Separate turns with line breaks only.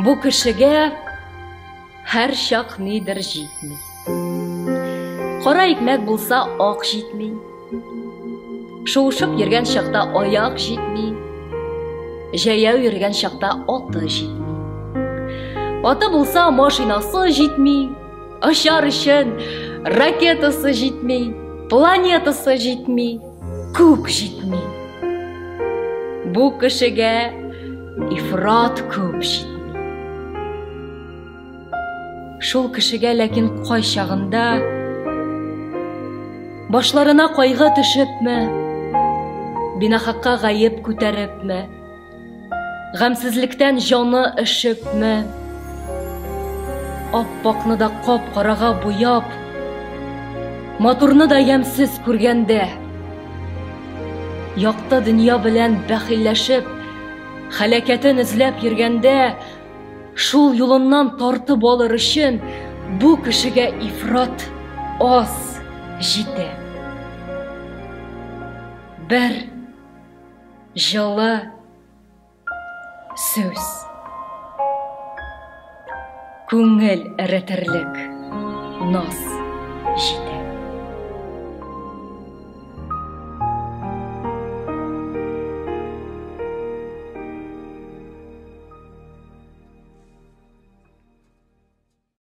Бу кешегә һәр чак нидер җитми. Кара икмәк булса ак җитми. Шуышып йөргән чакта аяк җитми. Җәяү йөргән чакта аты җитми. Аты булса машинасы җитми. Очар өчен ракетасы җитми. Планетасы җитми. Күк җитми. Бу кешегә ифрат күп җитми. Шул кешегә ләкин кай чагында башларына кайгы төшепме, бинахакка гаеп күтәрепме, гамсезлектән җаны өшепме, аппакны да кап-карага буяп, матурны да ямсез күргәндә, якты дөнья белән бәхилләшеп, хәлакәтен эзләп йөргәндә, шул юлыннан тартып алыр өчен бу кешегә ифрат аз җитә. Бер җылы сүз, күңел эретерлек наз җитә.